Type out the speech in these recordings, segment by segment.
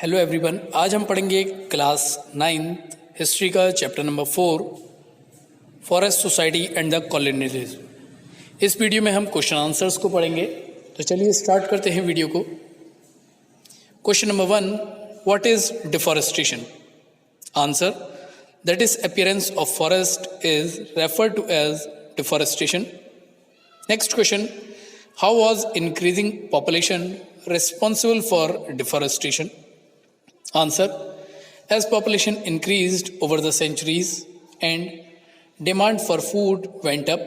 Hello everyone, आज हम पढ़ेंगे क्लास 9th हिस्ट्री का chapter number 4 forest society and the colonialism. इस वीडियो में हम क्वेश्चन आंसर्स को पढ़ेंगे। तो चलिए स्टार्ट करते हैं वीडियो को। Question number 1, what is deforestation? Answer, the disappearance of forest is referred to as deforestation. Next question, how was increasing population responsible for deforestation? Answer, as population increased over the centuries and demand for food went up,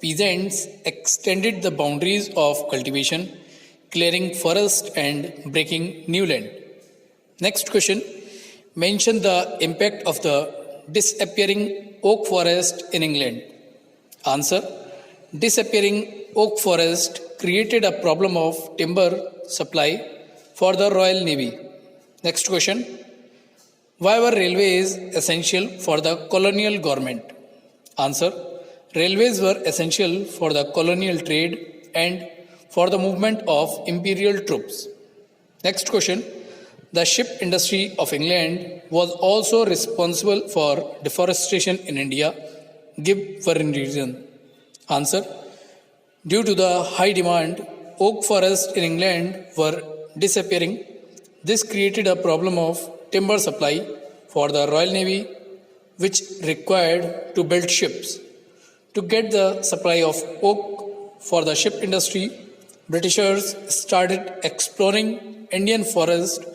peasants extended the boundaries of cultivation, clearing forest and breaking new land. Next question, mention the impact of the disappearing oak forest in England. Answer, disappearing oak forest created a problem of timber supply for the Royal Navy. Next question, why were railways essential for the colonial government? Answer, railways were essential for the colonial trade and for the movement of imperial troops. Next question, the ship industry of England was also responsible for deforestation in India. Give one reason. Answer, due to the high demand, oak forests in England were disappearing. This created a problem of timber supply for the Royal Navy, which required to build ships. To get the supply of oak for the ship industry, Britishers started exploring Indian forest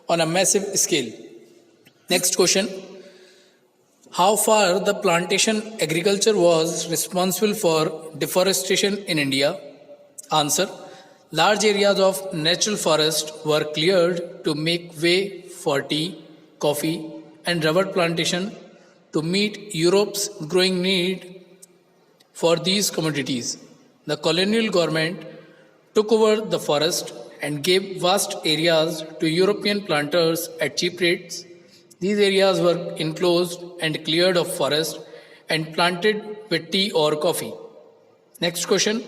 on a massive scale. Next question, how far the plantation agriculture was responsible for deforestation in India? Answer, large areas of natural forest were cleared to make way for tea, coffee, and rubber plantation to meet Europe's growing need for these commodities. The colonial government took over the forest and gave vast areas to European planters at cheap rates. These areas were enclosed and cleared of forest and planted with tea or coffee. Next question,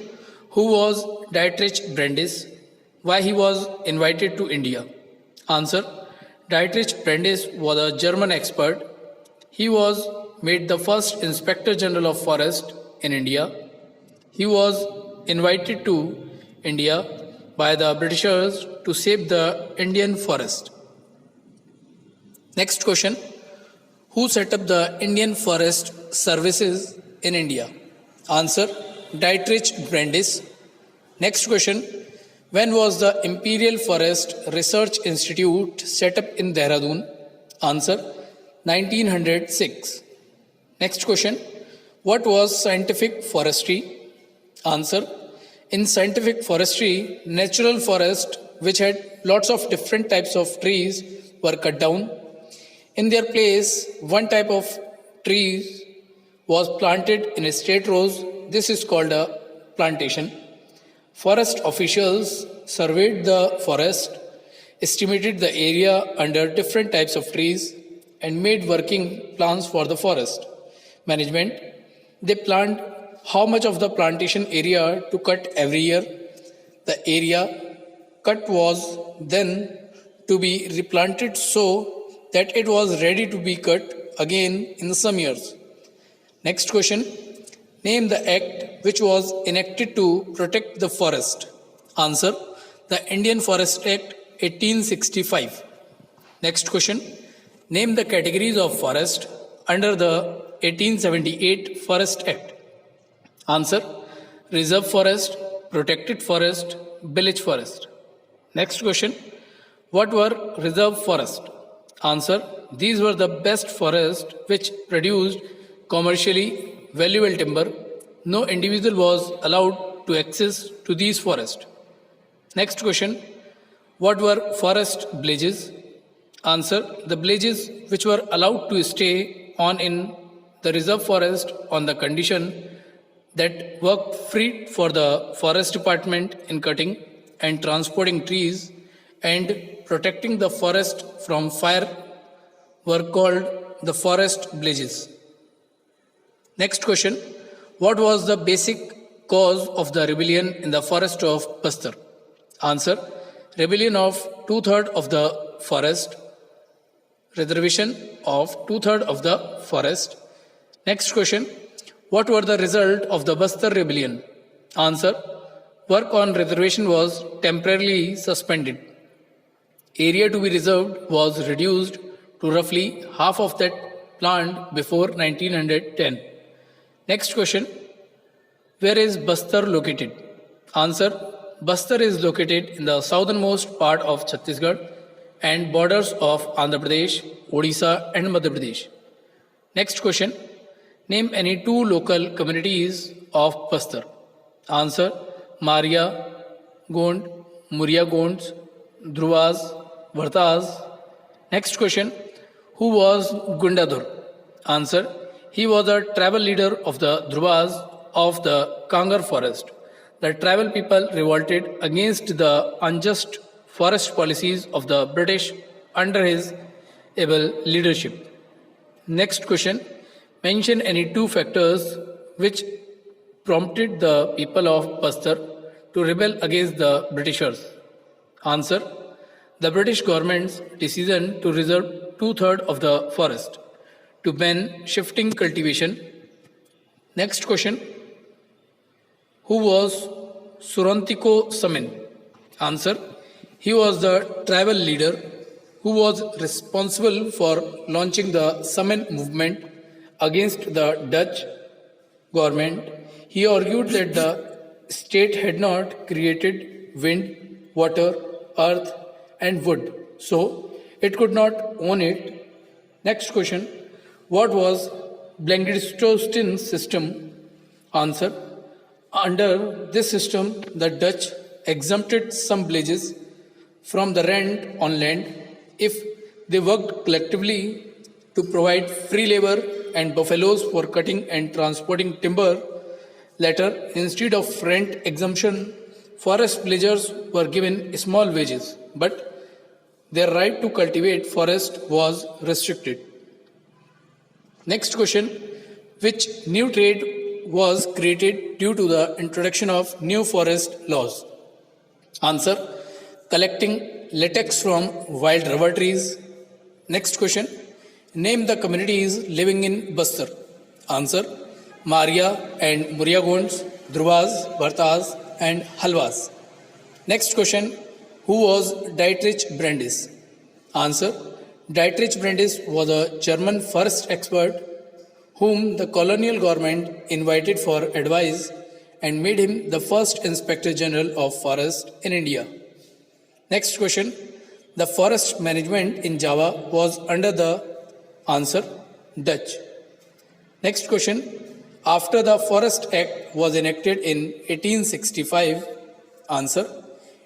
who was Dietrich Brandis? Why he was invited to India? Answer, Dietrich Brandis was a German expert. He was made the first Inspector General of Forest in India. He was invited to India by the Britishers to save the Indian forest. Next question, who set up the Indian Forest Services in India? Answer, Dietrich Brandis. Next question, when was the Imperial Forest Research Institute set up in Dehradun? Answer, 1906. Next question, what was scientific forestry? Answer, in scientific forestry, natural forest which had lots of different types of trees were cut down. In their place, one type of trees was planted in straight rows. This is called a plantation. Forest officials surveyed the forest, estimated the area under different types of trees, and made working plans for the forest management. They planned how much of the plantation area to cut every year. The area cut was then to be replanted so that it was ready to be cut again in some years. Next question, name the act which was enacted to protect the forest. Answer, the Indian Forest Act 1865. Next question, name the categories of forest under the 1878 Forest Act. Answer, reserve forest, protected forest, village forest. Next question, what were reserve forest? Answer, these were the best forests which produced commercially valuable timber. No individual was allowed to access to these forests. Next question, what were forest villages? Answer, the villages which were allowed to stay on in the reserve forest on the condition that work free for the forest department in cutting and transporting trees and protecting the forest from fire were called the forest villages. Next question, what was the basic cause of the rebellion in the forest of Bastar? Answer, rebellion of two-thirds of the forest, reservation of two-thirds of the forest. Next question, what were the result of the Bastar rebellion? Answer, work on reservation was temporarily suspended. Area to be reserved was reduced to roughly half of that planned before 1910. Next question, where is Bastar located? Answer, Bastar is located in the southernmost part of Chhattisgarh and borders of Andhra Pradesh, Odisha and Madhya Pradesh. Next question, name any two local communities of Bastar. Answer, Maria Gond, Muria Gonds, Dhruvas, Vartas. Next question, who was Gundadur? Answer, he was a tribal leader of the Dhruvas of the Kangar forest. The tribal people revolted against the unjust forest policies of the British under his able leadership. Next question, mention any two factors which prompted the people of Bastar to rebel against the Britishers. Answer, the British government's decision to reserve two-thirds of the forest, to ban shifting cultivation. Next question, who was Surantiko Samin? Answer, he was the tribal leader who was responsible for launching the Samin movement against the Dutch government. He argued that the state had not created wind, water, earth and wood, so it could not own it. Next question, what was Blenkingston's system? Answer, under this system, the Dutch exempted some villages from the rent on land if they worked collectively to provide free labor and buffaloes for cutting and transporting timber. Later, instead of rent exemption, forest villagers were given small wages, but their right to cultivate forest was restricted. Next question, which new trade was created due to the introduction of new forest laws? Answer, collecting latex from wild rubber trees. Next question, name the communities living in Bastar. Answer, Maria and Muriagons, Dhruvas, Bhartas and Halwas. Next question, who was Dietrich Brandis? Answer, Dietrich Brandis was a German forest expert whom the colonial government invited for advice and made him the first Inspector General of Forest in India. Next question, the forest management in Java was under the answer, Dutch. Next question, after the Forest Act was enacted in 1865, answer,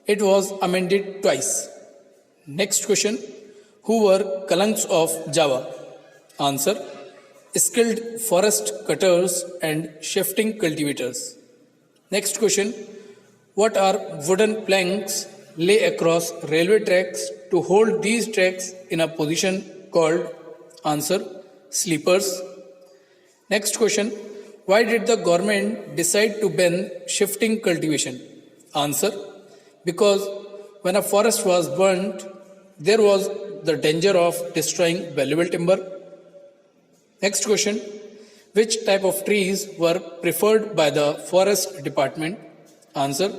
it was amended twice. Next question, who were Kalangs of Java? Answer, skilled forest cutters and shifting cultivators. Next question, what are wooden planks lay across railway tracks to hold these tracks in a position called? Answer, sleepers. Next question, why did the government decide to ban shifting cultivation? Answer, because when a forest was burnt, there was the danger of destroying valuable timber. Next question, which type of trees were preferred by the forest department? Answer,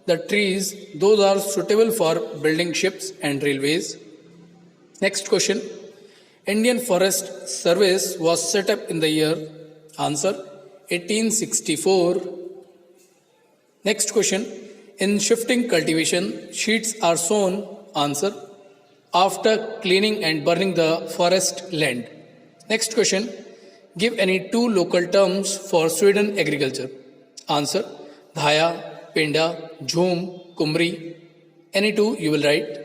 the trees, those are suitable for building ships and railways. Next question, Indian Forest Service was set up in the year? Answer, 1864. Next question, in shifting cultivation, sheets are sown? Answer, after cleaning and burning the forest land. Next question, give any two local terms for Sweden agriculture. Answer, Dhaya, Penda, Jhum, Kumri. Any two you will write.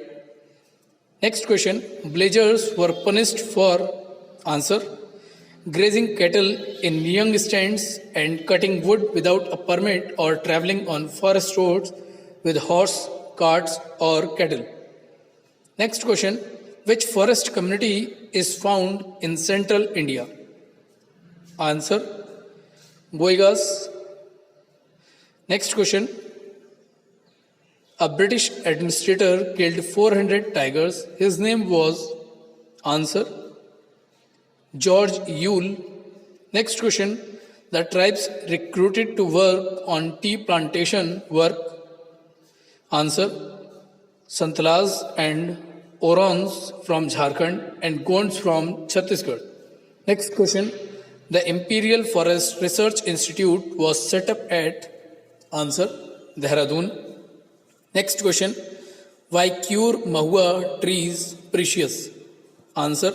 Next question, villagers were punished for? Answer, grazing cattle in young stands and cutting wood without a permit or travelling on forest roads with horse, carts or cattle. Next question, which forest community is found in central India? Answer, Boigas. Next question, A British administrator killed 400 tigers. His name was answer George Yule. Next question. The tribes recruited to work on tea plantation were answer Santalas and Orons from Jharkhand and Gonds from Chhattisgarh. Next question. The Imperial Forest Research Institute was set up at answer Dehradun. Next question. Why cure mahua trees precious? Answer.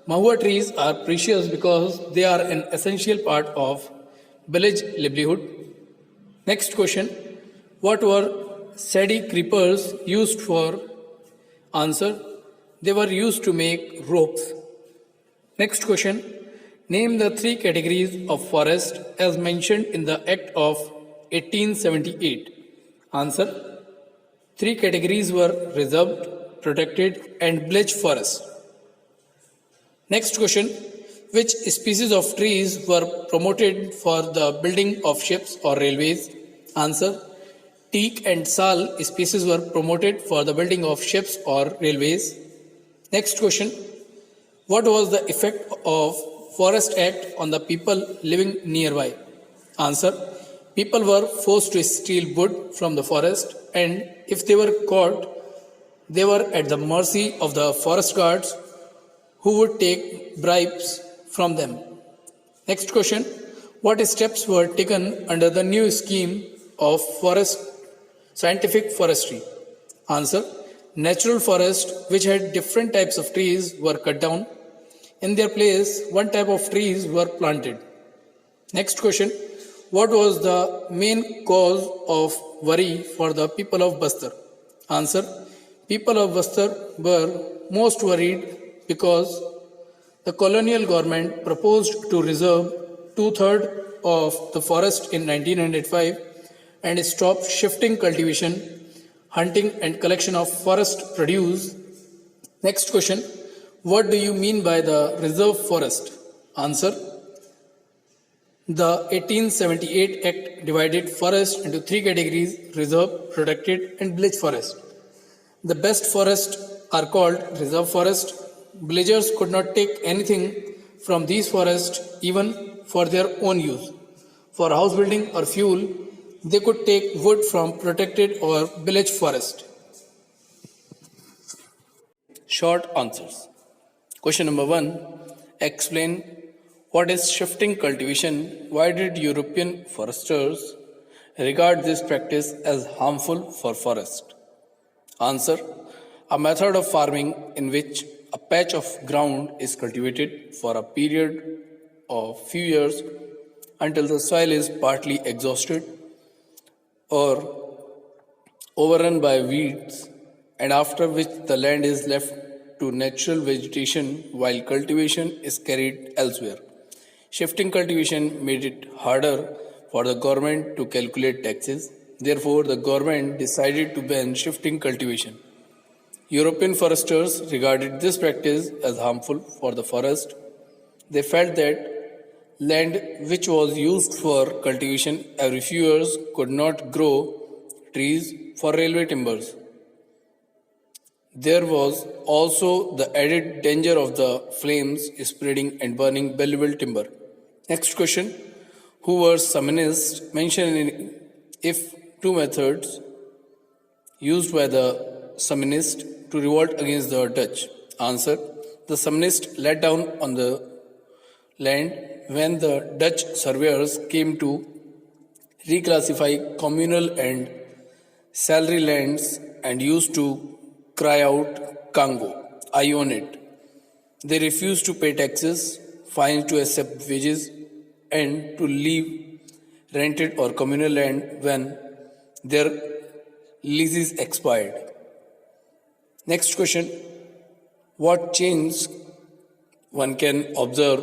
Mahua trees are precious because they are an essential part of village livelihood. Next question. What were sadie creepers used for? Answer. They were used to make ropes. Next question. Name the three categories of forest as mentioned in the Act of 1878. Answer. Three categories were reserved, protected, and bleach forest. Next question. Which species of trees were promoted for the building of ships or railways? Answer. Teak and sal species were promoted for the building of ships or railways. Next question. What was the effect of Forest Act on the people living nearby? Answer. People were forced to steal wood from the forest, and if they were caught, they were at the mercy of the forest guards who would take bribes from them. Next question. What steps were taken under the new scheme of scientific forestry? Answer. Natural forests which had different types of trees were cut down. In their place, one type of trees were planted. Next question. What was the main cause of worry for the people of Bastar? Answer. People of Bastar were most worried because the colonial government proposed to reserve 2/3 of the forest in 1905 and stop shifting cultivation, hunting and collection of forest produce. Next question. What do you mean by the reserve forest? Answer. The 1878 Act divided forest into three categories: reserve, protected, and bleach forest. The best forests are called reserve forest. Villagers could not take anything from these forests even for their own use. For house building or fuel, they could take wood from protected or bleach forest. Short answers. Question number 1. Explain what is shifting cultivation. Why did European foresters regard this practice as harmful for forest? Answer. A method of farming in which a patch of ground is cultivated for a period of few years until the soil is partly exhausted or overrun by weeds, and after which the land is left to natural vegetation while cultivation is carried elsewhere. Shifting cultivation made it harder for the government to calculate taxes. Therefore, the government decided to ban shifting cultivation. European foresters regarded this practice as harmful for the forest. They felt that land which was used for cultivation every few years could not grow trees for railway timbers. There was also the added danger of the flames spreading and burning valuable timber. Next question. Who were Samanists? Mention if two methods used by the Samanists to revolt against the Dutch. Answer. The Samanists let down on the land when the Dutch surveyors came to reclassify communal and salary lands and used to cry out, Congo, I own it. They refused to pay taxes, fines to accept wages, and to leave rented or communal land when their leases expired. Next question. What change one can observe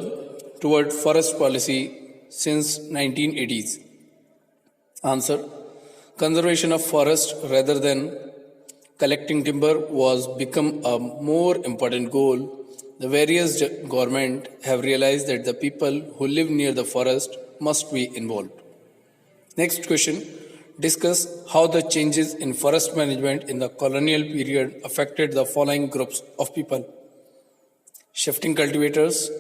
toward forest policy since 1980s? Answer. Conservation of forest rather than collecting timber was become a more important goal. The various government have realized that the people who live near the forest must be involved. Next question. discuss how the changes in forest management in the colonial period affected the following groups of people: shifting cultivators,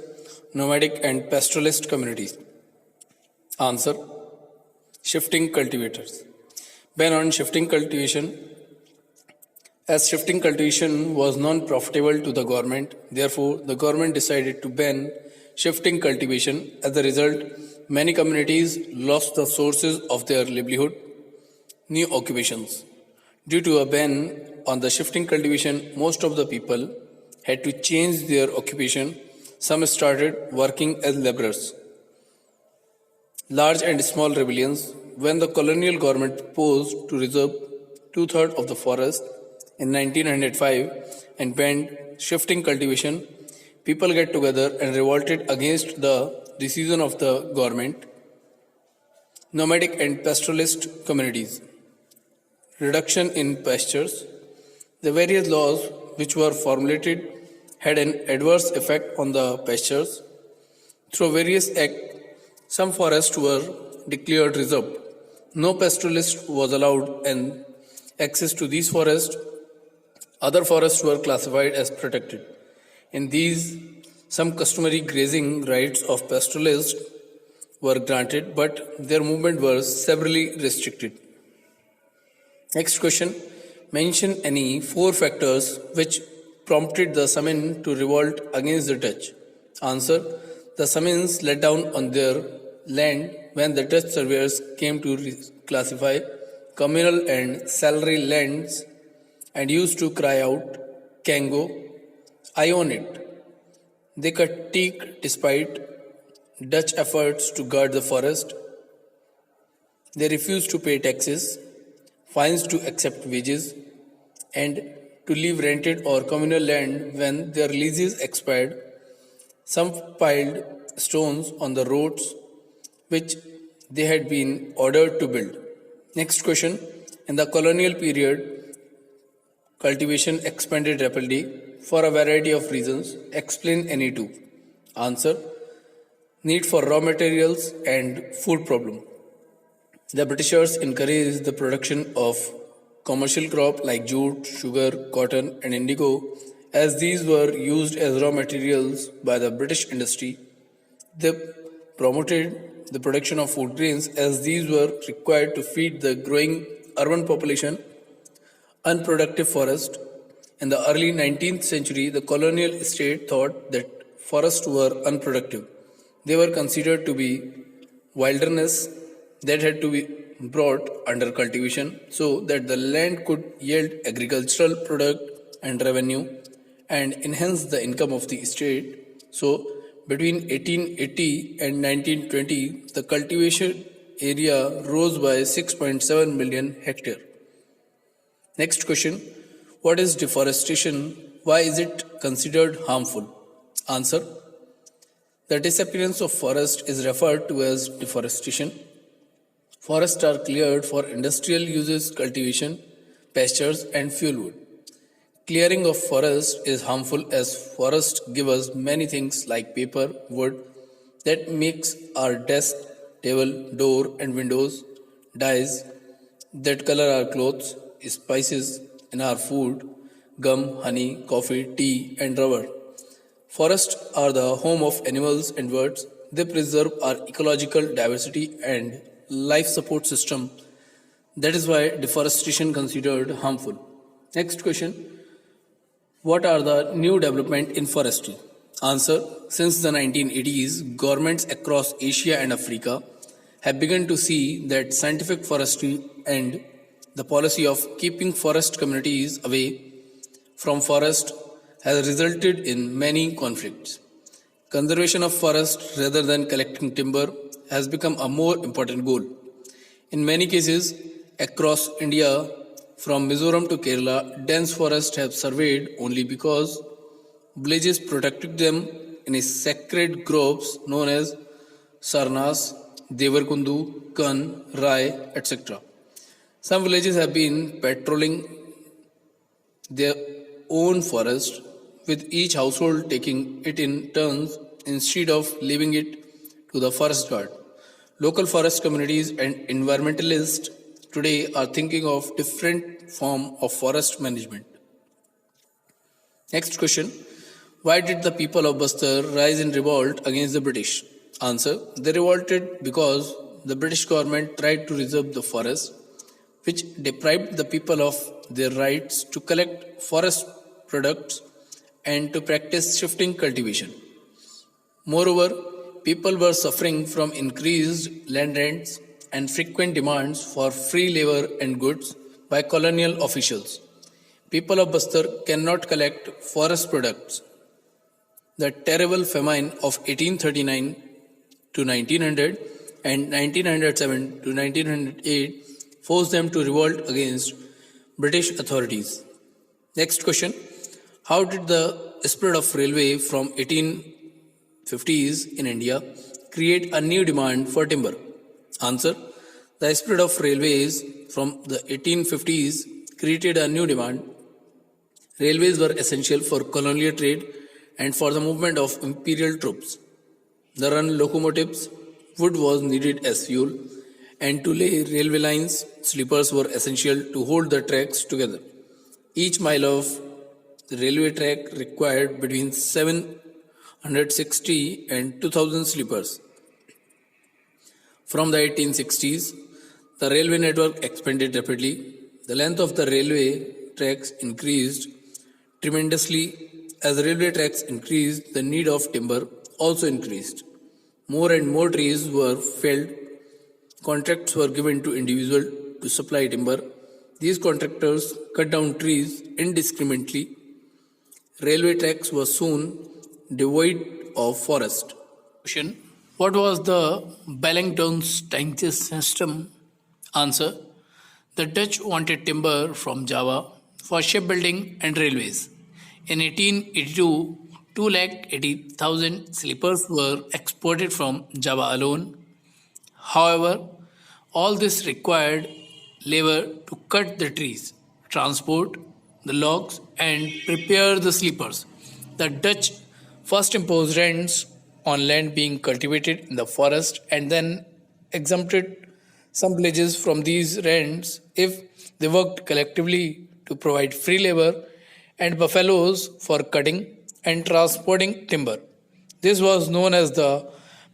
nomadic and pastoralist communities. Answer: shifting cultivators. Ban on shifting cultivation. As shifting cultivation was non profitable to the government, therefore, the government decided to ban shifting cultivation. As a result, many communities lost the sources of their livelihood. New occupations. Due to a ban on the shifting cultivation, most of the people had to change their occupation. Some started working as laborers. Large and small rebellions. When the colonial government proposed to reserve two-thirds of the forest in 1905 and banned shifting cultivation, people get together and revolted against the decision of the government. Nomadic and pastoralist communities. Reduction in pastures. The various laws which were formulated had an adverse effect on the pastures. Through various acts, some forests were declared reserved. No pastoralist was allowed and access to these forests. Other forests were classified as protected. In these, some customary grazing rights of pastoralists were granted, but their movement was severely restricted. Next question. Mention any 4 factors which prompted the Samin to revolt against the Dutch. Answer. The Samins let down on their land when the Dutch surveyors came to classify communal and salary lands and used to cry out, Kango, I own it. They cut teak despite Dutch efforts to guard the forest. They refused to pay taxes, fines to accept wages, and to leave rented or communal land when their leases expired. Some piled stones on the roads which they had been ordered to build. Next question. In the colonial period, cultivation expanded rapidly for a variety of reasons. Explain any 2. Answer. Need for raw materials and food problem. The Britishers encouraged the production of commercial crops like jute, sugar, cotton, and indigo, as these were used as raw materials by the British industry. They promoted the production of food grains as these were required to feed the growing urban population. Unproductive forest. In the early 19th century, the colonial state thought that forests were unproductive. They were considered to be wilderness that had to be brought under cultivation so that the land could yield agricultural product and revenue and enhance the income of the state. So, between 1880 and 1920, the cultivation area rose by 6.7 million hectares. Next question. What is deforestation? Why is it considered harmful? Answer. The disappearance of forest is referred to as deforestation. Forests are cleared for industrial uses, cultivation, pastures, and fuel wood. Clearing of forest is harmful as forests give us many things like paper, wood that makes our desk, table, door, and windows, dyes that color our clothes, spices in our food, gum, honey, coffee, tea, and rubber. Forests are the home of animals and birds. They preserve our ecological diversity and life support system. That is why deforestation considered harmful. Next question. What are the new development in forestry? Answer. Since the 1980s, governments across Asia and Africa have begun to see that scientific forestry and the policy of keeping forest communities away from forest has resulted in many conflicts. Conservation of forest rather than collecting timber has become a more important goal. In many cases across India, from Mizoram to Kerala, dense forests have surveyed only because villages protected them in a sacred groves known as Sarnas, Devarkundu, Kan, Rai, etc. Some villages have been patrolling their own forest, with each household taking it in turns instead of leaving it to the forest guard. Local forest communities and environmentalists today are thinking of different form of forest management. Next question. Why did the people of Bastar rise in revolt against the British? Answer. They revolted because the British government tried to reserve the forest, which deprived the people of their rights to collect forest products and to practice shifting cultivation. Moreover, people were suffering from increased land rents and frequent demands for free labor and goods by colonial officials. People of Bastar cannot collect forest products. The terrible famine of 1839 to 1900 and 1907 to 1908 forced them to revolt against British authorities. Next question. How did the spread of railway from 1850s in India create a new demand for timber? Answer. The spread of railways from the 1850s created a new demand. Railways were essential for colonial trade and for the movement of imperial troops. To run locomotives, wood was needed as fuel, and to lay railway lines, sleepers were essential to hold the tracks together. Each mile of the railway track required between 760 and 2000 sleepers. From the 1860s, the railway network expanded rapidly. The length of the railway tracks increased tremendously. As railway tracks increased, the need of timber also increased. More and more trees were felled. Contracts were given to individuals to supply timber. These contractors cut down trees indiscriminately. Railway tracks were soon devoid of forest. Question. What was the Bellington-Steinches system? Answer. The Dutch wanted timber from Java for shipbuilding and railways. In 1882, 280,000 sleepers were exported from Java alone. However, all this required labor to cut the trees, transport the logs, and prepare the sleepers. The Dutch first imposed rents on land being cultivated in the forest and then exempted some villages from these rents if they worked collectively to provide free labor and buffaloes for cutting and transporting timber. This was known as the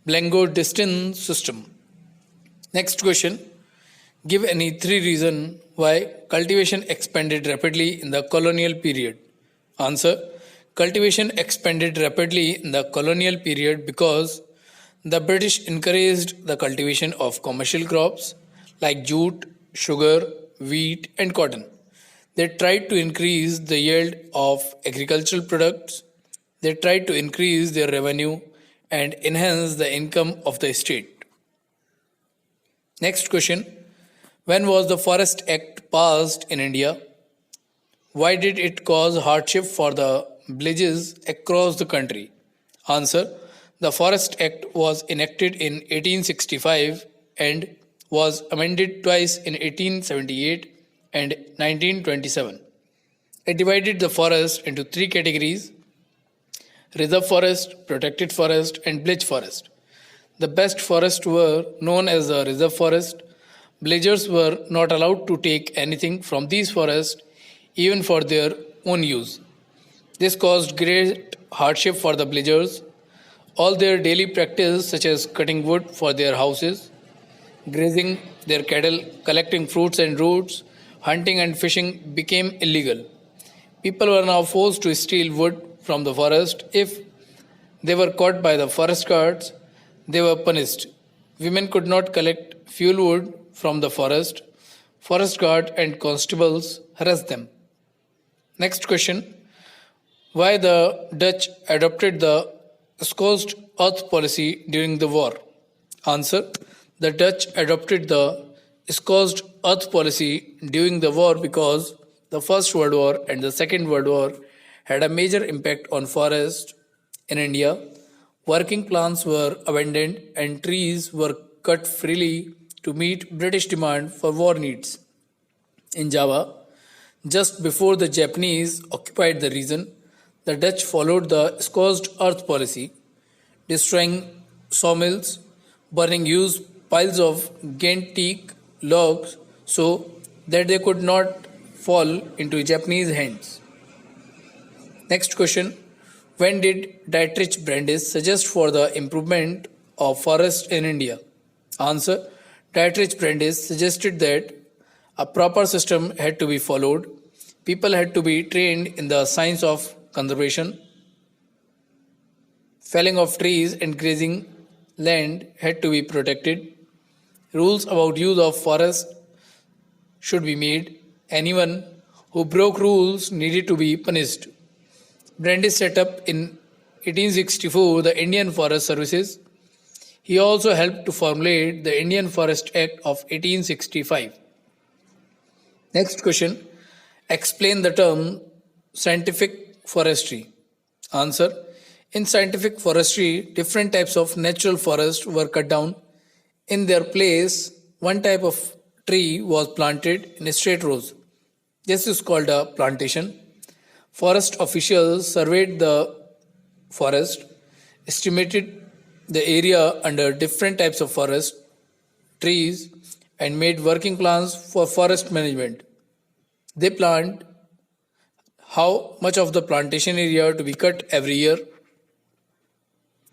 Blengo-Distin system. Next question. Give any three reasons why cultivation expanded rapidly in the colonial period. Answer. Cultivation expanded rapidly in the colonial period because the British encouraged the cultivation of commercial crops like jute, sugar, wheat, and cotton. They tried to increase the yield of agricultural products. They tried to increase their revenue and enhance the income of the state. Next question. When was the Forest Act passed in India? Why did it cause hardship for the villages across the country? Answer. The Forest Act was enacted in 1865 and was amended twice in 1878 and 1927. It divided the forest into three categories: reserve forest, protected forest, and village forest. The best forests were known as the reserve forest. Villagers were not allowed to take anything from these forests, even for their own use. This caused great hardship for the villagers. All their daily practice, such as cutting wood for their houses, grazing their cattle, collecting fruits and roots, hunting and fishing, became illegal. People were now forced to steal wood from the forest. If they were caught by the forest guards, they were punished. Women could not collect fuel wood from the forest. Forest guard and constables harassed them. Next question. Why the Dutch adopted the scorched earth policy during the war? Answer. The Dutch adopted the scorched earth policy during the war because the First World War and the Second World War had a major impact on forests in India. Working plants were abandoned and trees were cut freely to meet British demand for war needs. In Java, just before the Japanese occupied the region, the Dutch followed the scorched earth policy, destroying sawmills, burning huge piles of giant teak logs so that they could not fall into Japanese hands. Next question. When did Dietrich Brandis suggest for the improvement of forest in India? Answer. Dietrich Brandis suggested that a proper system had to be followed. People had to be trained in the science of conservation. Felling of trees and grazing land had to be protected. Rules about use of forest should be made. Anyone who broke rules needed to be punished. Brandis set up in 1864 the Indian Forest Services. He also helped to formulate the Indian Forest Act of 1865. Next question. Explain the term scientific forestry. Answer. In scientific forestry, different types of natural forest were cut down. In their place, one type of tree was planted in straight rows. This is called a plantation. Forest officials surveyed the forest, estimated the area under different types of forest trees, and made working plans for forest management. They planned how much of the plantation area to be cut every year.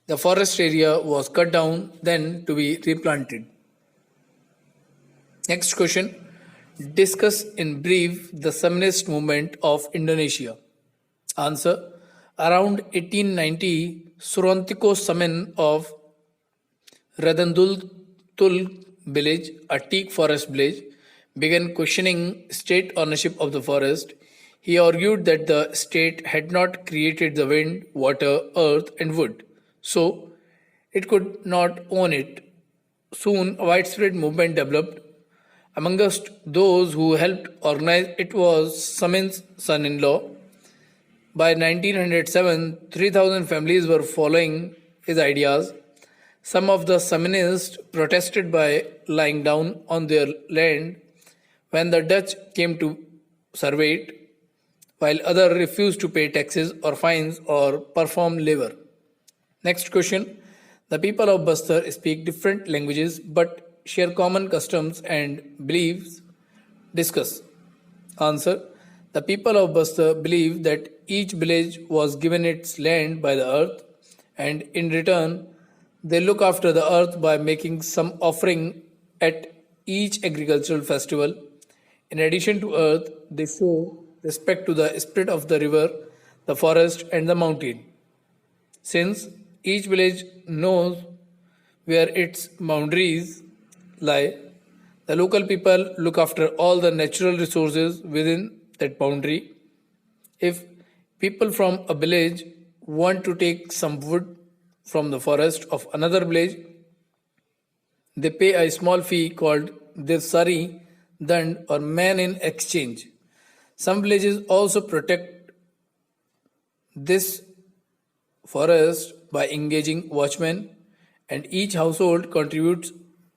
The forest area was cut down, then to be replanted. Next question. Discuss in brief the Samanist movement of Indonesia. Answer. Around 1890, Surontiko Saman of Radandul village, a teak forest village, began questioning state ownership of the forest. He argued that the state had not created the wind, water, earth, and wood, so it could not own it. Soon, a widespread movement developed. Amongst those who helped organize it was Samin's son in law. By 1907, 3,000 families were following his ideas. Some of the Samanists protested by lying down on their land when the Dutch came to survey it, while others refused to pay taxes or fines or perform labor. Next question. The people of Bastar speak different languages but share common customs and beliefs. Discuss. Answer. The people of Bastar believe that each village was given its land by the earth, and in return, they look after the earth by making some offering at each agricultural festival. In addition to earth, they show respect to the spirit of the river, the forest, and the mountain. Since each village knows where its boundaries lie, the local people look after all the natural resources within that boundary. If people from a village want to take some wood from the forest of another village, they pay a small fee called Devsari Dand or man in exchange. Some villages also protect this forest by engaging watchmen, and each household contributes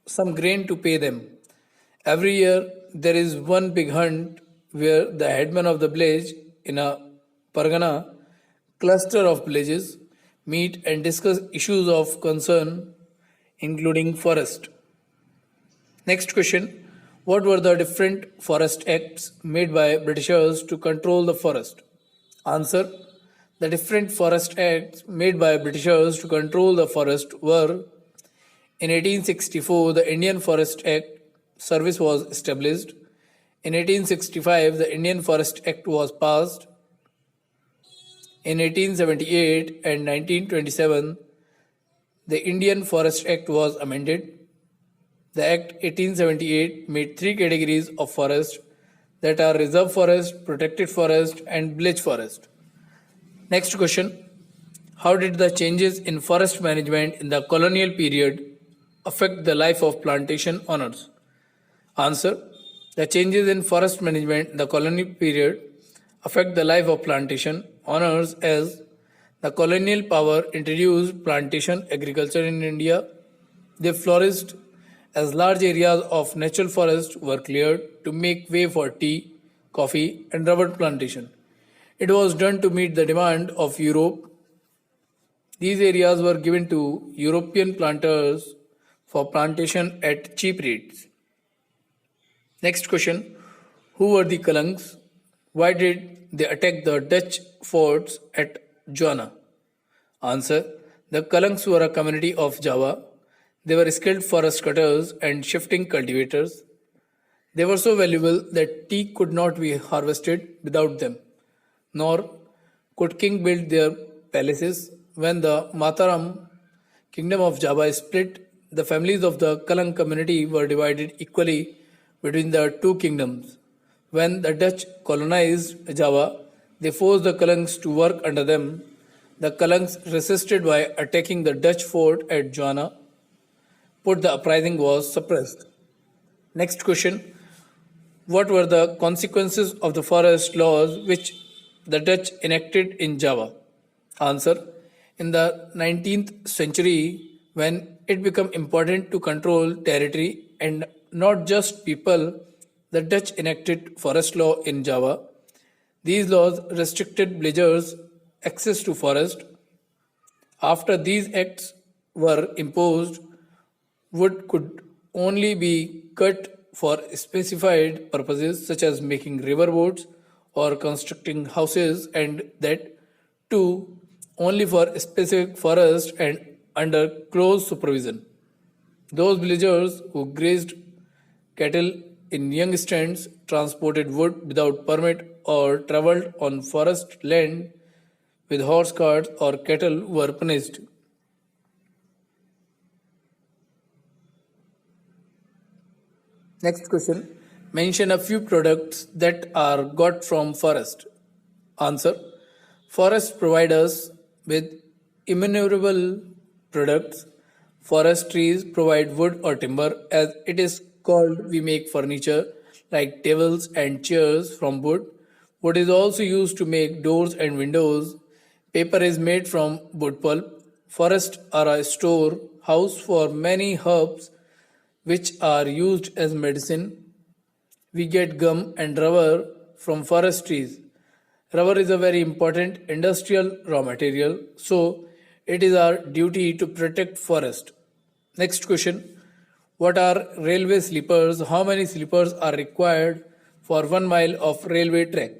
some grain to pay them. Every year there is one big hunt where the headman of the village in a pargana cluster of villages meet and discuss issues of concern, including forest. Next question. What were the different forest acts made by Britishers to control the forest? Answer. The different forest acts made by Britishers to control the forest were: in 1864, the Indian Forest Act Service was established. In 1865, the Indian Forest Act was passed. In 1878 and 1927, the Indian Forest Act was amended. The Act 1878 made three categories of forest, that are reserve forest, protected forest, and village forest. Next question. How did the changes in forest management in the colonial period affect the life of plantation owners? Answer. The changes in forest management in the colonial period affect the life of plantation owners as the colonial power introduced plantation agriculture in India. They flourished as large areas of natural forest were cleared to make way for tea, coffee, and rubber plantation. It was done to meet the demand of Europe. These areas were given to European planters for plantation at cheap rates. Next question. Who were the Kalangs? Why did they attack the Dutch forts at Juana? Answer. The Kalangs were a community of Java. They were skilled forest cutters and shifting cultivators. They were so valuable that tea could not be harvested without them, nor could king build their palaces. When the Mataram kingdom of Java split, the families of the Kalang community were divided equally between the two kingdoms. When the Dutch colonized Java, they forced the Kalangs to work under them. The Kalangs resisted by attacking the Dutch fort at Juana, but the uprising was suppressed. Next question. What were the consequences of the forest laws which the Dutch enacted in Java? Answer. In the 19th century, when it became important to control territory and not just people, the Dutch enacted forest law in Java. These laws restricted villagers' access to forest. After these acts were imposed, wood could only be cut for specified purposes such as making river boats or constructing houses, and that too only for specific forest and under close supervision. Those villagers who grazed cattle in young stands, transported wood without permit, or traveled on forest land with horse carts or cattle were punished. Next question. Mention a few products that are got from forest. Answer. Forests provide us with innumerable products. Forest trees provide wood or timber, as it is called. We make furniture like tables and chairs from wood. Wood is also used to make doors and windows. Paper is made from wood pulp. Forests are a store house for many herbs which are used as medicine. We get gum and rubber from forest trees. Rubber is a very important industrial raw material, so it is our duty to protect forest. Next question. What are railway sleepers? How many sleepers are required for 1 mile of railway track?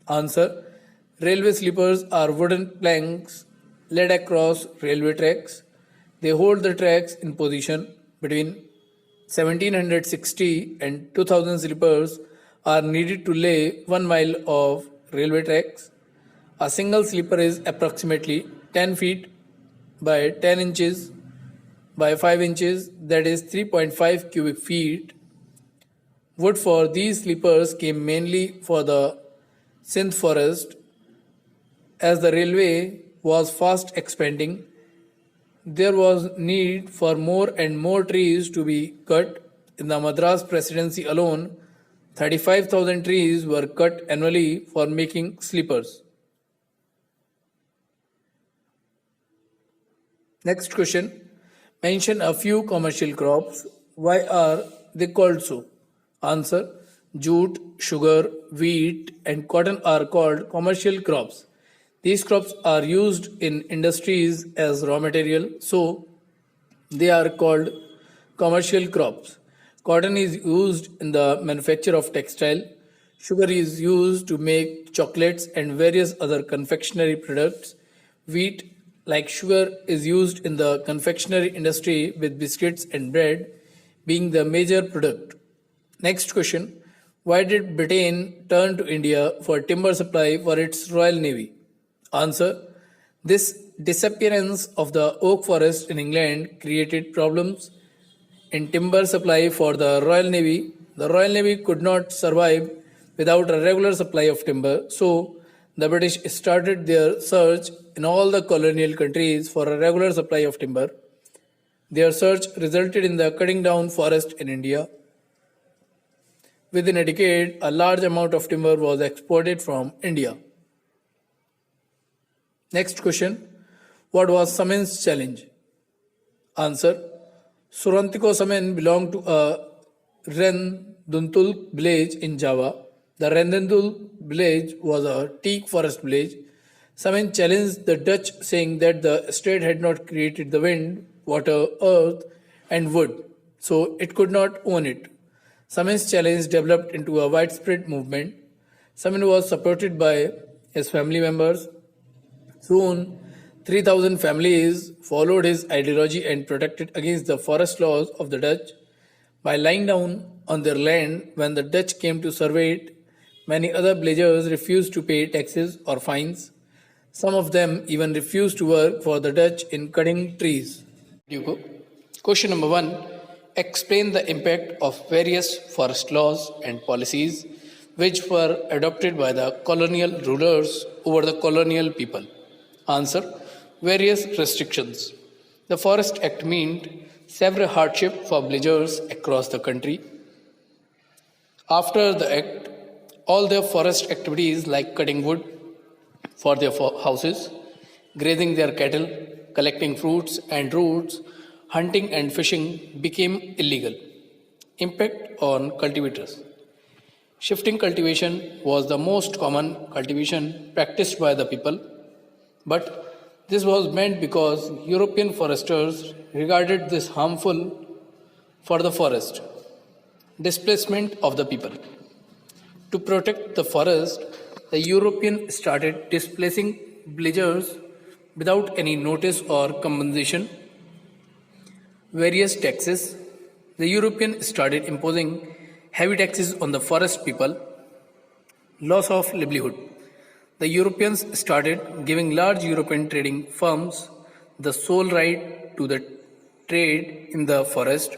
Answer. Railway sleepers are wooden planks laid across railway tracks. They hold the tracks in position. Between 1760 and 2000 sleepers are needed to lay 1 mile of railway tracks. A single sleeper is approximately 10 feet by 10 inches by 5 inches, that is 3.5 cubic feet. Wood for these sleepers came mainly for the Sindh forest. As the railway was fast expanding, there was need for more and more trees to be cut. In the Madras Presidency alone, 35,000 trees were cut annually for making sleepers. Next question. Mention a few commercial crops. Why are they called so? Answer. Jute, sugar, wheat, and cotton are called commercial crops. These crops are used in industries as raw material, so they are called commercial crops. Cotton is used in the manufacture of textile. Sugar is used to make chocolates and various other confectionery products. Wheat, like sugar, is used in the confectionery industry, with biscuits and bread being the major product. Next question. Why did Britain turn to India for timber supply for its Royal Navy? Answer. This disappearance of the oak forest in England created problems in timber supply for the Royal Navy. The Royal Navy could not survive without a regular supply of timber, so the British started their search in all the colonial countries for a regular supply of timber. Their search resulted in the cutting down forest in India. Within a decade, a large amount of timber was exported from India. Next question. What was Samin's challenge? Answer. Surantiko Samin belonged to a Renduntul village in Java. The Renduntul village was a teak forest village. Samin challenged the Dutch, saying that the state had not created the wind, water, earth, and wood, so it could not own it. Samin's challenge developed into a widespread movement. Samin was supported by his family members. Soon, 3,000 families followed his ideology and protected against the forest laws of the Dutch. By lying down on their land when the Dutch came to survey it, many other villagers refused to pay taxes or fines. Some of them even refused to work for the Dutch in cutting trees. You go. Question number 1. Explain the impact of various forest laws and policies which were adopted by the colonial rulers over the colonial people. Answer. Various restrictions. The Forest Act meant severe hardship for villagers across the country. After the act, all their forest activities like cutting wood for their houses, grazing their cattle, collecting fruits and roots, hunting and fishing became illegal. Impact on cultivators. Shifting cultivation was the most common cultivation practiced by the people, but this was meant because European foresters regarded this harmful for the forest. Displacement of the people. To protect the forest, the Europeans started displacing villagers without any notice or compensation. Various taxes. The Europeans started imposing heavy taxes on the forest people. Loss of livelihood. The Europeans started giving large European trading firms the sole right to the trade in the forest.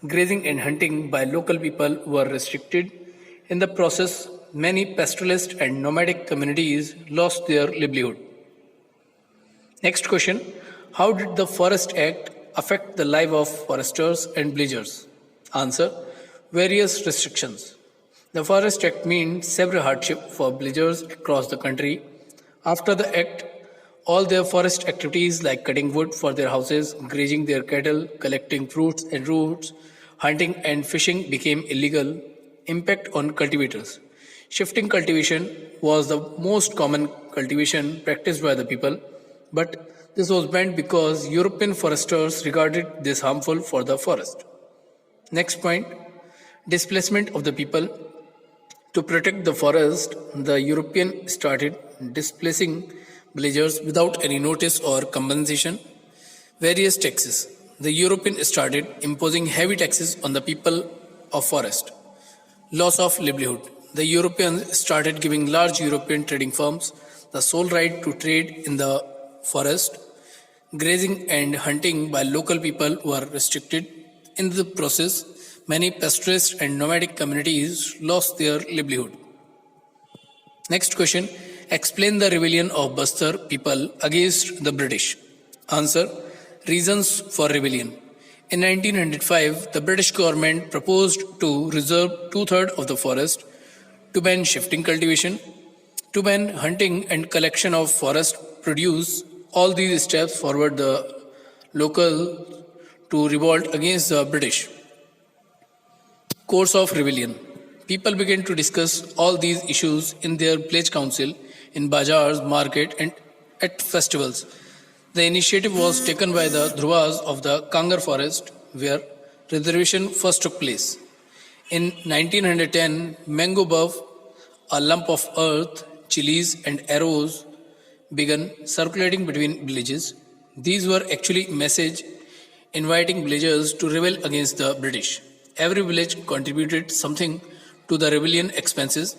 Grazing and hunting by local people were restricted. In the process, many pastoralist and nomadic communities lost their livelihood. Next question. How did the Forest Act affect the life of foresters and villagers? Answer. Various restrictions. The Forest Act meant severe hardship for villagers across the country. After the Act, all their forest activities like cutting wood for their houses, grazing their cattle, collecting fruits and roots, hunting and fishing became illegal. Impact on cultivators. Shifting cultivation was the most common cultivation practiced by the people, but this was banned because European foresters regarded this harmful for the forest. Next point. Displacement of the people. To protect the forest, the Europeans started displacing villagers without any notice or compensation. Various taxes. The Europeans started imposing heavy taxes on the people of forest. Loss of livelihood. The Europeans started giving large European trading firms the sole right to trade in the forest. Grazing and hunting by local people were restricted. In the process, many pastoralist and nomadic communities lost their livelihood. Next question. Explain the rebellion of Bastar people against the British. Answer. Reasons for rebellion. In 1905, the British government proposed to reserve 2/3 of the forest, to ban shifting cultivation, to ban hunting and collection of forest produce. All these steps forward the local to revolt against the British. Course of rebellion. People began to discuss all these issues in their village council, in bazaars, market, and at festivals. The initiative was taken by the Dhruvas of the Kangar forest, where reservation first took place. In 1910, mango buff, a lump of earth, chilies, and arrows began circulating between villages. These were actually messages inviting villagers to rebel against the British. Every village contributed something to the rebellion expenses.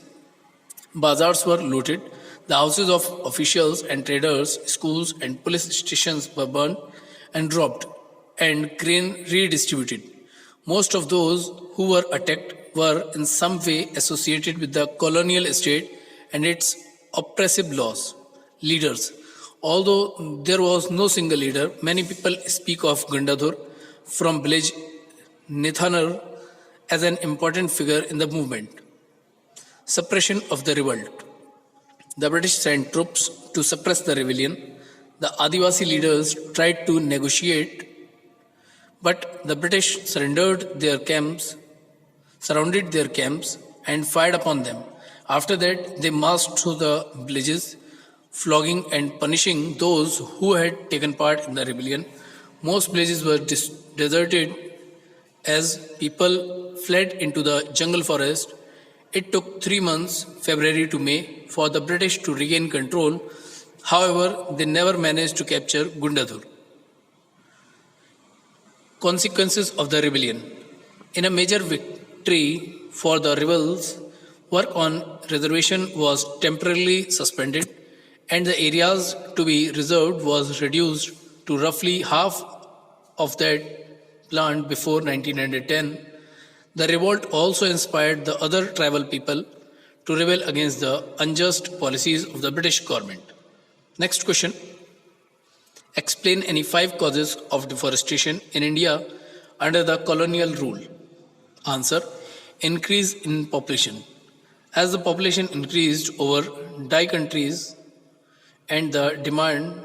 Bazaars were looted. The houses of officials and traders, schools and police stations were burned and robbed, and grain redistributed. Most of those who were attacked were in some way associated with the colonial state and its oppressive laws. Leaders. Although there was no single leader, many people speak of Gandadhur from village Nithanar as an important figure in the movement. Suppression of the revolt. The British sent troops to suppress the rebellion. The Adivasi leaders tried to negotiate, but the British surrounded their camps, and fired upon them. After that, they marched through the villages, flogging and punishing those who had taken part in the rebellion. Most villages were deserted As people fled into the jungle forest, it took 3 months, February to May, for the British to regain control. However, they never managed to capture Gundadur. Consequences of the rebellion. In a major victory for the rebels, work on reservation was temporarily suspended and the areas to be reserved was reduced to roughly half of that planned before 1910. The revolt also inspired the other tribal people to rebel against the unjust policies of the British government. Next question. Explain any 5 causes of deforestation in India under the colonial rule. Answer. Increase in population. As the population increased over die countries and the demand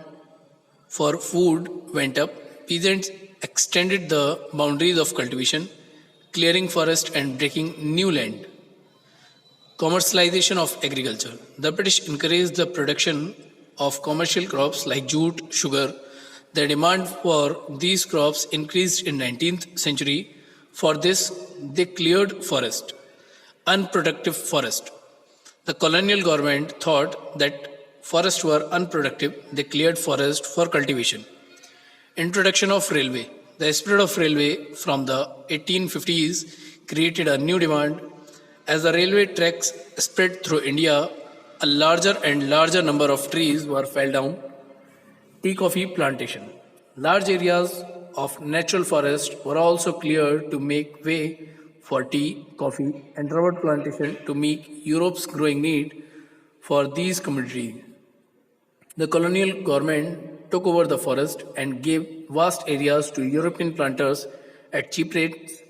for food went up, peasants extended the boundaries of cultivation, clearing forest and breaking new land. Commercialization of agriculture. The British encouraged the production of commercial crops like jute, sugar. The demand for these crops increased in 19th century. For this, they cleared forest, unproductive forest. The colonial government thought that forests were unproductive. They cleared forest for cultivation. Introduction of railway. The spread of railway from the 1850s created a new demand. As the railway tracks spread through India, a larger and larger number of trees were felled down. Tea coffee plantation. Large areas of natural forest were also cleared to make way for tea, coffee, and rubber plantation to meet Europe's growing need for these commodities. The colonial government took over the forest and gave vast areas to European planters at cheap rates.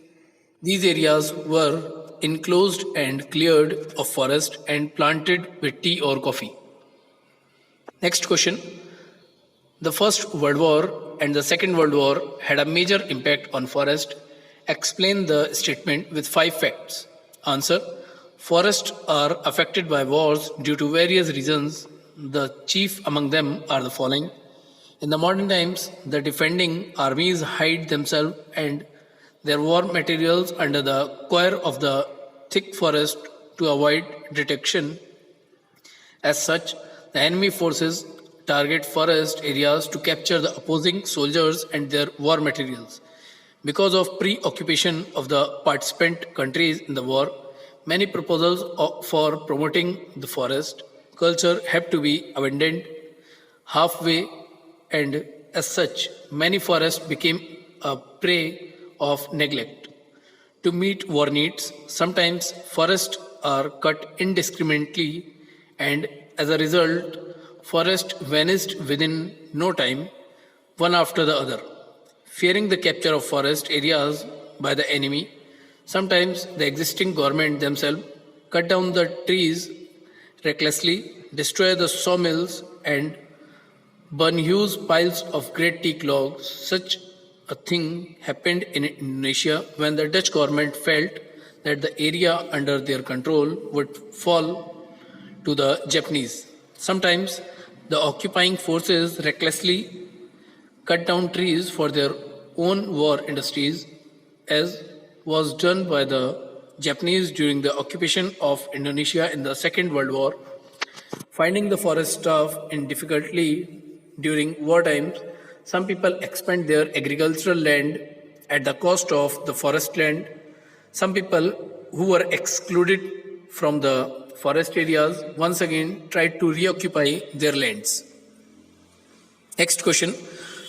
These areas were enclosed and cleared of forest and planted with tea or coffee. Next question. The First World War and the Second World War had a major impact on forest. Explain the statement with 5 facts. Answer. Forests are affected by wars due to various reasons. The chief among them are the following. In the modern times, the defending armies hide themselves and their war materials under the cover of the thick forest to avoid detection. As such, the enemy forces target forest areas to capture the opposing soldiers and their war materials. Because of preoccupation of the participant countries in the war, many proposals for promoting the forest culture have to be abandoned halfway, and as such, many forests became a prey of neglect. To meet war needs, sometimes forests are cut indiscriminately, and as a result, forests vanished within no time, one after the other. Fearing the capture of forest areas by the enemy, sometimes the existing government themselves cut down the trees recklessly, destroy the sawmills, and burn huge piles of great teak logs. Such a thing happened in Indonesia when the Dutch government felt that the area under their control would fall to the Japanese. Sometimes the occupying forces recklessly cut down trees for their own war industries, as was done by the Japanese during the occupation of Indonesia in the Second World War. Finding the forest staff in difficulty during war times, some people expand their agricultural land at the cost of the forest land. Some people who were excluded from the forest areas once again tried to reoccupy their lands. Next question.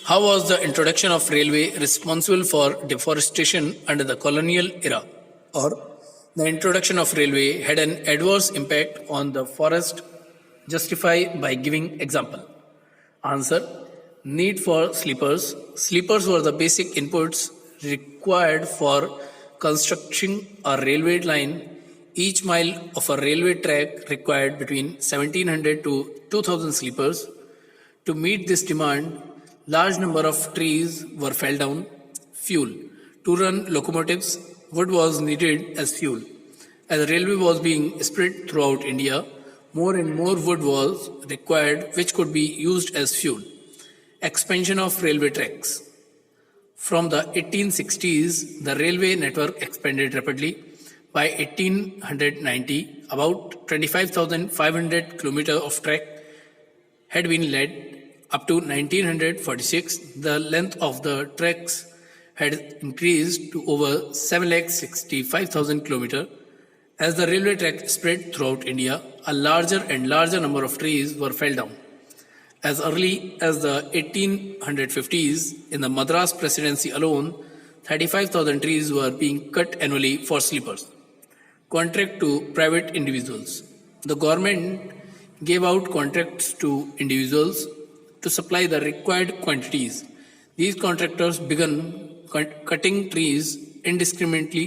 How was the introduction of railway responsible for deforestation under the colonial era? Or the introduction of railway had an adverse impact on the forest. Justify by giving example. Answer. Need for sleepers. Sleepers were the basic inputs required for constructing a railway line. Each mile of a railway track required between 1700 to 2000 sleepers. To meet this demand, large number of trees were felled down. Fuel. To run locomotives, wood was needed as fuel. As the railway was being spread throughout India, more and more wood was required which could be used as fuel. Expansion of railway tracks. From the 1860s, the railway network expanded rapidly. By 1890, about 25,500 kilometers of track had been laid. Up to 1946, the length of the tracks had increased to over 765,000 kilometers. As the railway track spread throughout India, a larger and larger number of trees were felled down. As early as the 1850s, in the Madras Presidency alone, 35,000 trees were being cut annually for sleepers. Contract to private individuals. The government gave out contracts to individuals to supply the required quantities. These contractors began cutting trees indiscriminately.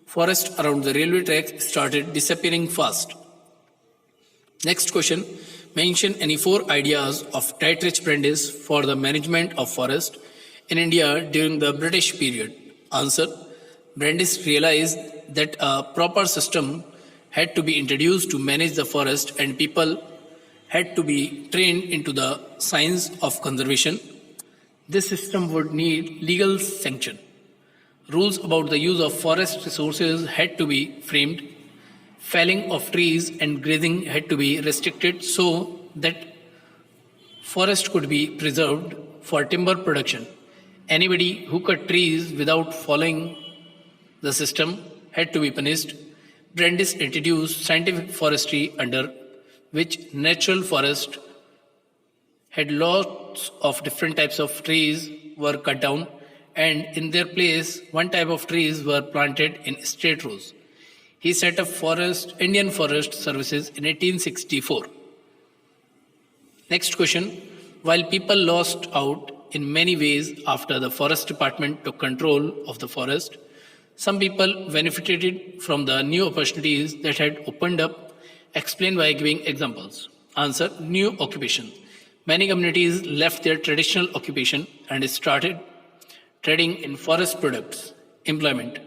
Forest around the railway track started disappearing fast. Next question. Mention any 4 ideas of Dietrich Brandis for the management of forest in India during the British period. Answer. Brandis realized that a proper system had to be introduced to manage the forest and people had to be trained into the science of conservation. This system would need legal sanction. Rules about the use of forest resources had to be framed. Felling of trees and grazing had to be restricted so that forest could be preserved for timber production. Anybody who cut trees without following the system had to be punished. Brandis introduced scientific forestry under which natural forest had lots of different types of trees were cut down and in their place one type of trees were planted in straight rows. He set up Indian Forest Services in 1864. Next question. While people lost out in many ways after the Forest Department took control of the forest, some people benefited from the new opportunities that had opened up. Explain by giving examples. Answer. New occupation. Many communities left their traditional occupation and started trading in forest products. Employment.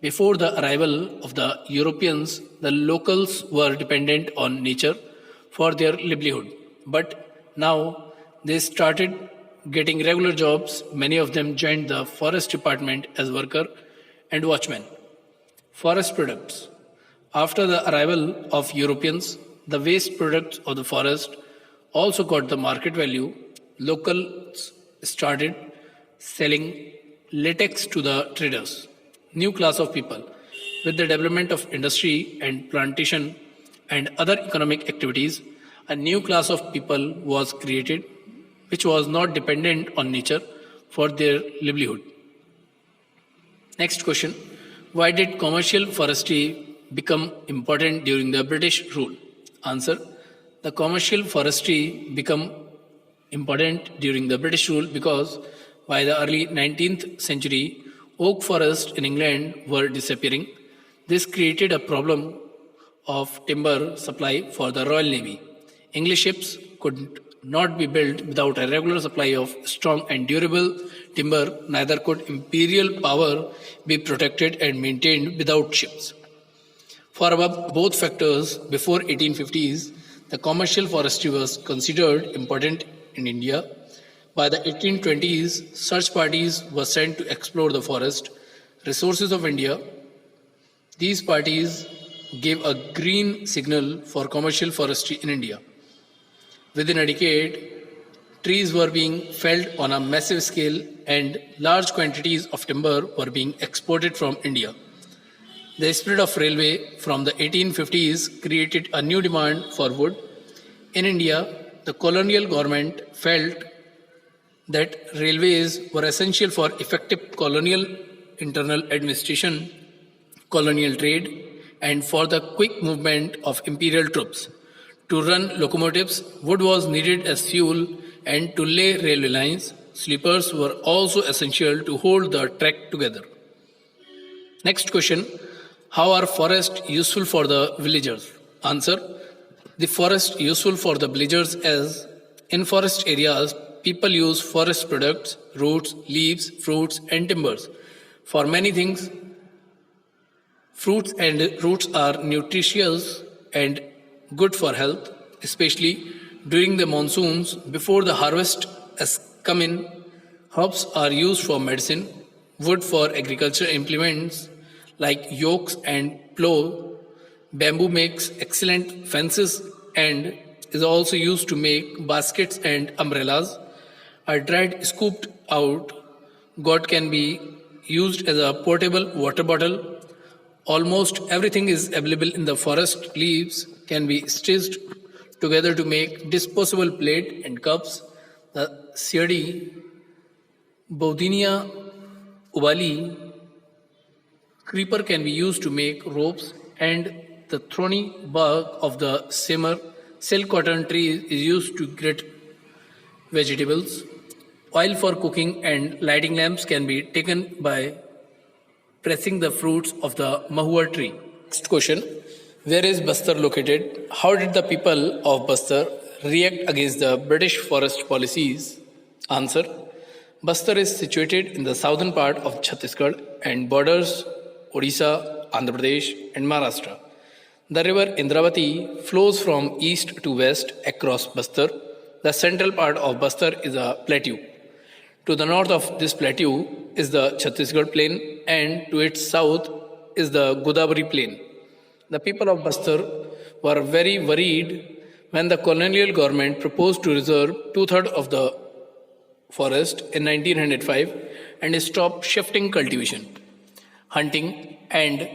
Before the arrival of the Europeans, the locals were dependent on nature for their livelihood. But now they started getting regular jobs. Many of them joined the forest department as worker and watchmen. Forest products. After the arrival of Europeans, the waste products of the forest also got the market value. Locals started selling latex to the traders. New class of people. With the development of industry and plantation and other economic activities, a new class of people was created which was not dependent on nature for their livelihood. Next question. Why did commercial forestry become important during the British rule? Answer. The commercial forestry became important during the British rule because by the early 19th century, oak forests in England were disappearing. This created a problem of timber supply for the Royal Navy. English ships could not be built without a regular supply of strong and durable timber, neither could imperial power be protected and maintained without ships. For above both factors, before 1850s, the commercial forestry was considered important in India. By the 1820s, search parties were sent to explore the forest resources of India. These parties gave a green signal for commercial forestry in India. Within a decade, trees were being felled on a massive scale and large quantities of timber were being exported from India. The spread of railway from the 1850s created a new demand for wood. In India, the colonial government felt that railways were essential for effective colonial internal administration, colonial trade, and for the quick movement of imperial troops. To run locomotives, wood was needed as fuel, and to lay railway lines, sleepers were also essential to hold the track together. Next question. How are forests useful for the villagers? Answer. The forest useful for the villagers as in forest areas, people use forest products, roots, leaves, fruits, and timbers. For many things, fruits and roots are nutritious and good for health, especially during the monsoons before the harvest has come in. Hops are used for medicine, wood for agricultural implements like yokes and plow. Bamboo makes excellent fences and is also used to make baskets and umbrellas. A dried scooped out gourd can be used as a portable water bottle. Almost everything is available in the forest. Leaves can be stitched together to make disposable plate and cups. The Siadi, Baudinia ubali creeper can be used to make ropes, and the thorny bark of the simmer silk cotton tree is used to grate vegetables. Oil for cooking and lighting lamps can be taken by pressing the fruits of the mahua tree. Next question. Where is Bastar located? How did the people of Bastar react against the British forest policies? Answer. Bastar is situated in the southern part of Chhattisgarh and borders Odisha, Andhra Pradesh and Maharashtra. The river Indravati flows from east to west across Bastar. The central part of Bastar is a plateau. To the north of this plateau is the Chhattisgarh plain, and to its south is the Godavari plain. The people of Bastar were very worried when the colonial government proposed to reserve two-thirds of the forest in 1905 and stop shifting cultivation, hunting, and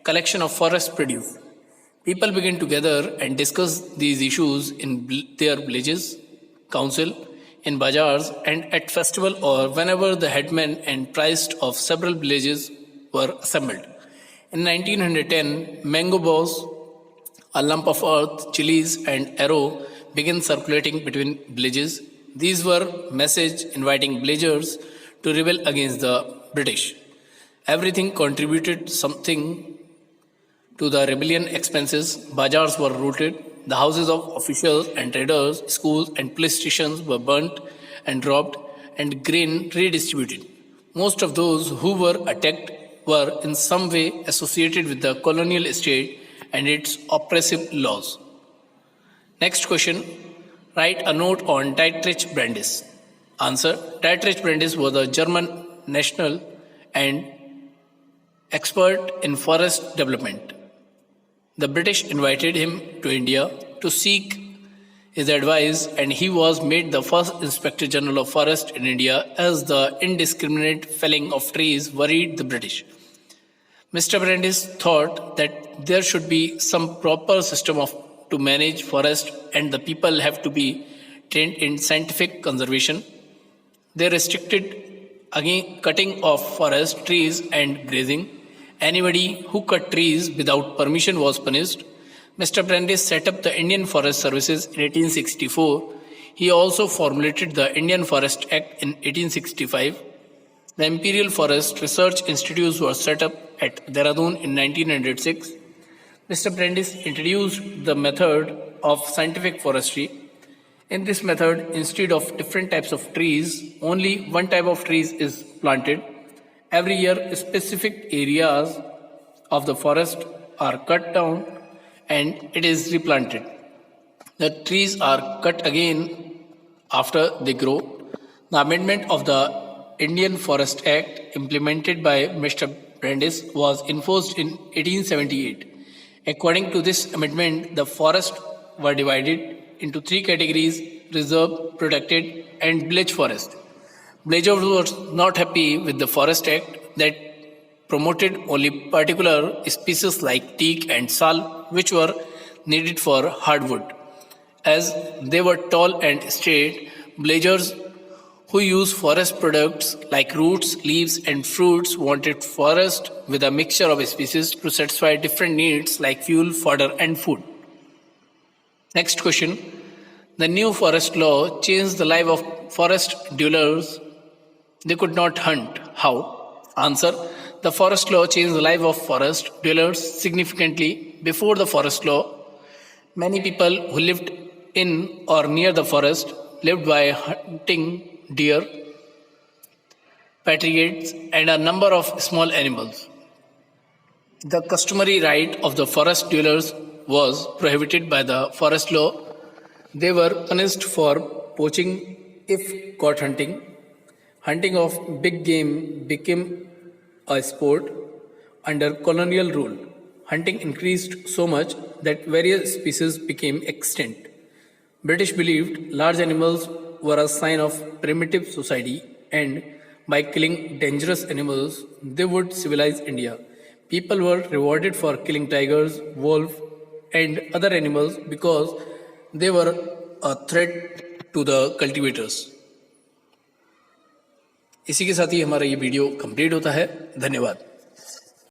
collection of forest produce. People began to gather and discuss these issues in their villages, council, in bazaars, and at festival or whenever the headmen and priests of several villages were assembled. In 1910, mango boughs, a lump of earth, chilies, and arrow began circulating between villages. These were messages inviting villagers to rebel against the British. Everything contributed something to the rebellion expenses. Bazaars were looted. The houses of officials and traders, schools and police stations were burnt and robbed, and grain redistributed. Most of those who were attacked were in some way associated with the colonial state and its oppressive laws. Next question. Write a note on Dietrich Brandis. Answer. Dietrich Brandis was a German national and expert in forest development. The British invited him to India to seek his advice, and he was made the first Inspector General of Forest in India, as the indiscriminate felling of trees worried the British. Mr. Brandis thought that there should be some proper system to manage forest, and the people have to be trained in scientific conservation. They restricted again cutting of forest trees and grazing. Anybody who cut trees without permission was punished. Mr. Brandis set up the Indian Forest Services in 1864. He also formulated the Indian Forest Act in 1865. The Imperial Forest Research Institutes were set up at Dehradun in 1906. Mr. Brandis introduced the method of scientific forestry. In this method, instead of different types of trees, only one type of trees is planted. Every year, specific areas of the forest are cut down and it is replanted. The trees are cut again after they grow. The amendment of the Indian Forest Act, implemented by Mr. Brandis, was enforced in 1878. According to this amendment, the forests were divided into three categories: reserve, protected, and village forest. Villagers were not happy with the Forest Act that promoted only particular species like teak and sal, which were needed for hardwood. As they were tall and straight, villagers who use forest products like roots, leaves, and fruits wanted forest with a mixture of species to satisfy different needs like fuel, fodder, and food. Next question. The new forest law changed the life of forest dwellers. They could not hunt. How? Answer. The forest law changed the life of forest dwellers significantly. Before the forest law, many people who lived in or near the forest lived by hunting deer, patriots, and a number of small animals. The customary right of the forest dwellers was prohibited by the forest law. They were punished for poaching if caught hunting. Hunting of big game became a sport under colonial rule. Hunting increased so much that various species became extinct. British believed large animals were a sign of primitive society, and by killing dangerous animals, they would civilize India. People were rewarded for killing tigers, wolves, and other animals because they were a threat to the cultivators. इसी के साथ ही हमारा ये video complete होता है। धन्यवाद।